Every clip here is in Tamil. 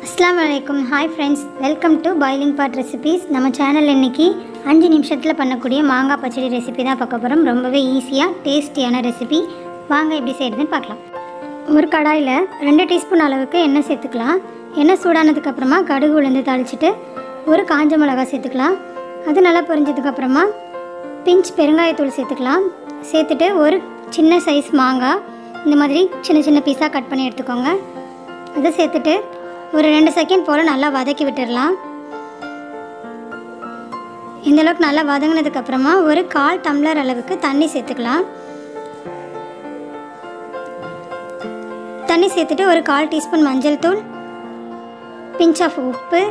Assalamualaikum. Hi friends, welcome to Boiling Pot Recipes. நம்ம சேனல்ல இன்னைக்கு 5 நிமிஷத்துல பண்ணக்கூடிய மாங்காய் பச்சடி ரெசிபி தான் பார்க்க போறோம். ரொம்பவே ஈஸியா டேஸ்டியான ரெசிபி. வாங்க எப்படி செய்யறதுன்னு பார்க்கலாம். ஒரு கடாயில 2 டீஸ்பூன் அளவுக்கு எண்ணெய் சேர்த்துக்கலாம். எண்ணெய் சூடானதுக்கு அப்புறமா கடுகு உளுந்து தாளிச்சிட்டு ஒரு காஞ்ச மிளகாய் சேர்த்துக்கலாம். அது நல்லா பொரிஞ்சதுக்கு அப்புறமா பிஞ்ச் பெருங்காயத்தூள் சேர்த்துக்கலாம். சேர்த்துட்டு ஒரு சின்ன சைஸ் மாங்காய் இந்த மாதிரி சின்ன சின்ன பீஸா கட் பண்ணி எடுத்துக்கோங்க. அதை சேர்த்துட்டு ஒரு 2 செகண்ட் போல் நல்லா வதக்கி விட்டுடலாம். இந்தளவுக்கு நல்லா வதங்கினதுக்கப்புறமா ஒரு 1/4 டம்ளர் அளவுக்கு தண்ணி சேர்த்துக்கலாம். தண்ணி சேர்த்துட்டு ஒரு 1/4 டீஸ்பூன் மஞ்சள் தூள், பிஞ்ச் ஆஃப் உப்பு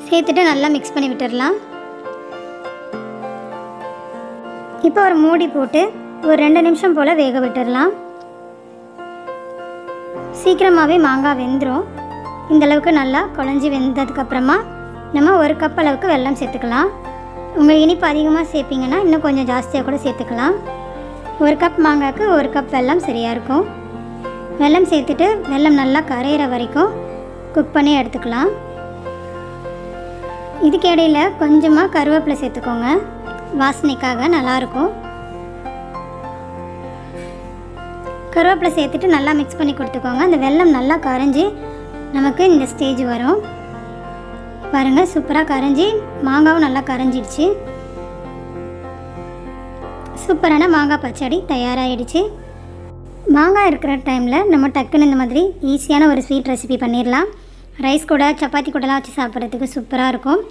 சேர்த்துட்டு நல்லா மிக்ஸ் பண்ணி விட்டுடலாம். இப்போ ஒரு மூடி போட்டு ஒரு 2 நிமிஷம் போல் வேக விட்டுடலாம். சீக்கிரமாகவே மாங்காய் வெந்துடும். இந்தளவுக்கு நல்லா குழஞ்சி வெந்ததுக்கப்புறமா நம்ம 1 கப் அளவுக்கு வெல்லம் சேர்த்துக்கலாம். உங்கள் இனிப்பு அதிகமாக சேர்ப்பீங்கன்னா இன்னும் கொஞ்சம் ஜாஸ்தியாக கூட சேர்த்துக்கலாம். 1 கப் மாங்காய்க்கு 1 கப் வெல்லம் சரியாக இருக்கும். வெல்லம் சேர்த்துட்டு வெல்லம் நல்லா கரையிற வரைக்கும் குக் பண்ணி எடுத்துக்கலாம். இதுக்கு இடையில் கொஞ்சமாக கருவேப்பிலை சேர்த்துக்கோங்க, வாசனைக்காக நல்லாயிருக்கும். கருவேப்பிலை சேர்த்துட்டு நல்லா மிக்ஸ் பண்ணி கொடுத்துக்கோங்க. அந்த வெல்லம் நல்லா கரைஞ்சி நமக்கு இந்த ஸ்டேஜ் வரும். பாருங்கள், சூப்பராக கரைஞ்சி மாங்காவும் நல்லா கரைஞ்சிடுச்சு. சூப்பரான மாங்காய் பச்சடி தயாராகிடுச்சு. மாங்காய் இருக்கிற டைமில் நம்ம டக்குன்னு இந்த மாதிரி ஈஸியான ஒரு ஸ்வீட் ரெசிபி பண்ணிடலாம். ரைஸ் கூட சப்பாத்தி கூடலாம் வச்சு சாப்பிட்றதுக்கு சூப்பராக இருக்கும்.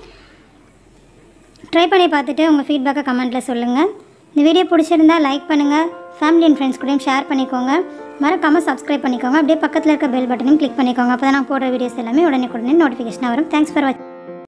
ட்ரை பண்ணி பார்த்துட்டு உங்கள் ஃபீட்பேக்கை கமெண்ட்டில் சொல்லுங்கள். இந்த வீடியோ பிடிச்சிருந்தா லைக் பண்ணுங்கள், ஃபேமிலி அண்ட் ஃப்ரெண்ட்ஸ் கூடயும் ஷேர் பண்ணிக்கோங்க. மறக்காமல் சப்ஸ்கிரைப் பண்ணிக்கோங்க. அப்படியே பக்கத்தில் இருக்க பெல் பட்டனையும் கிளிக் பண்ணிக்கோங்க. அப்போ தான் நான் போடுற வீடியோஸ் எல்லாமே உடனே நோட்டிஃபிகேஷனாக வரும். தேங்க்ஸ் ஃபார் வாட்சிங்.